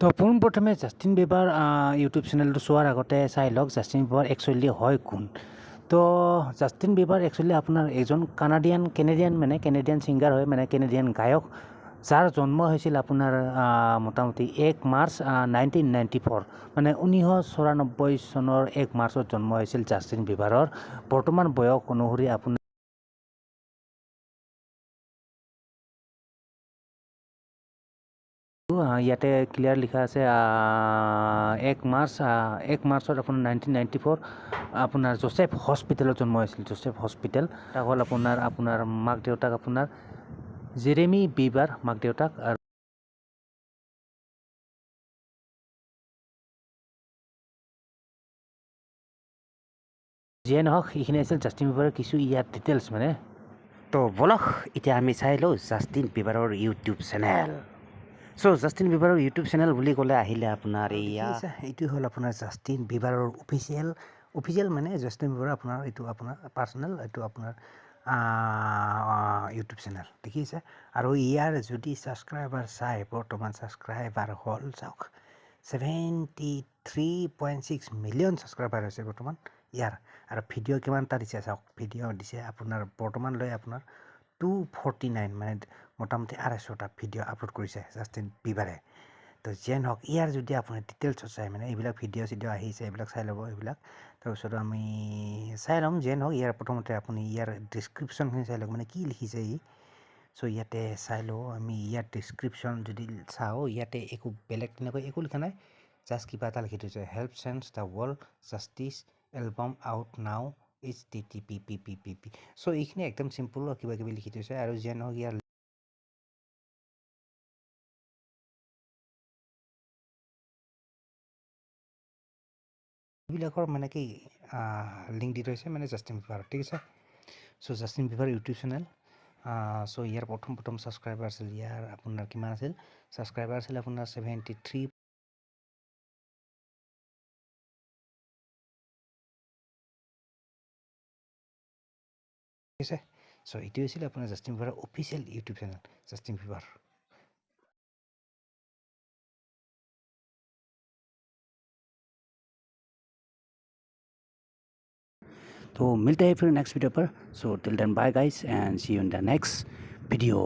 তো পোনপ্ৰথমে Justin বিবাৰ YouTube চেনেলটো চোৱাৰ আগতে চাই লওক জাষ্টিন বিবাৰ একচুৱেলি হয় কোন। তো জাষ্টিন বিবাৰ একচুৱেলি আপোনাৰ এজন কেনেডিয়ান ছিংগাৰ হয়, মানে কেনেডিয়ান গায়ক, যাৰ জন্ম হৈছিল আপোনাৰ মোটামুটি 1 মাৰ্চ 1994, মানে 1994 চনৰ 1 মাৰ্চত জন্ম হৈছিল জাষ্টিন বিবাৰৰ। বৰ্তমান বয়স অনুসৰি আপোনাৰ ইয়াতে ক্লিয়াৰ লিখা আছে 1 মাৰ্চত আপোনাৰ 1994 আপোনাৰ জোচেফ হস্পিটেলত জন্ম হৈছিল। জোচেফ হস্পিটেল তাক হ'ল আপোনাৰ মাক দেউতাক আপোনাৰ জেৰেমি বিবাৰ মাক দেউতাক, আৰু যিয়ে নহওক এইখিনি আছিল জাষ্টিন বিবাৰৰ কিছু ইয়াৰ ডিটেইলছ মানে। তো বলক এতিয়া আমি চাই লওঁ জাষ্টিন বিবাৰৰ ইউটিউব চেনেল। চ' জাষ্টিন বিবাৰৰ ইউটিউব চেনেল বুলি ক'লে আহিলে আপোনাৰ এইটো হ'ল আপোনাৰ জাষ্টিন বিবাৰৰ অফিচিয়েল মানে জাষ্টিন বিবাৰৰ আপোনাৰ এইটো আপোনাৰ পাৰ্চনেল, এইটো আপোনাৰ ইউটিউব চেনেল দেখিছে। আৰু ইয়াৰ যদি ছাবস্ক্ৰাইবাৰ চাই, বৰ্তমান ছাবস্ক্ৰাইবাৰ হ'ল চাওক 73.6 মিলিয়ন ছাবস্ক্ৰাইবাৰ হৈছে বৰ্তমান ইয়াৰ। আৰু ভিডিঅ' কিমানটা দিছে চাওক, ভিডিঅ' দিছে আপোনাৰ বৰ্তমানলৈ আপোনাৰ 249, মানে মোটামুটি 250টা ভিডিঅ' আপলোড কৰিছে জাষ্টিন বিবাৰে। তো যিয়ে নহওক ইয়াৰ যদি আপুনি ডিটেইলছত চাই, মানে এইবিলাক ভিডিঅ' আহিছে এইবিলাক চাই ল'ব এইবিলাক। তাৰপিছত আমি চাই ল'ম। যিয়ে নহওক ইয়াৰ প্ৰথমতে আপুনি ইয়াৰ ডিছক্ৰিপশ্যনখিনি চাই লওক, মানে কি লিখিছে ই। চ' ইয়াতে চাই লওঁ আমি ইয়াৰ ডিছক্ৰিপশ্যন যদি চাওঁ, ইয়াতে একো বেলেগ তেনেকৈ একো লিখা নাই, জাষ্ট কিবা এটা লিখি থৈছে, help change the world justice album out now HTTP। চ' এইখিনি একদম চিম্পুল কিবা কিবি লিখি থৈছে। আৰু যিয়ে নহওক ইয়াৰ এইবিলাকৰ মানে কি লিংক দি থৈছে, মানে জাষ্টিন বিবাৰ, ঠিক আছে। চ' জাষ্টিন বিবাৰ ইউটিউব চেনেল। চ' ইয়াৰ প্ৰথম ছাবস্ক্ৰাইবাৰ আছিল, ইয়াৰ আপোনাৰ কিমান আছিল ছাবস্ক্ৰাইবাৰ আছিল আপোনাৰ 73। ঠিক আছে। চ' এইটো হৈছিল আপোনাৰ জাষ্টিন বিবাৰৰ official YouTube channel Justin Bieber. तो मिलते हैं फिर नेक्स्ट वीडियो पर। So till then bye guys and see you in the next video.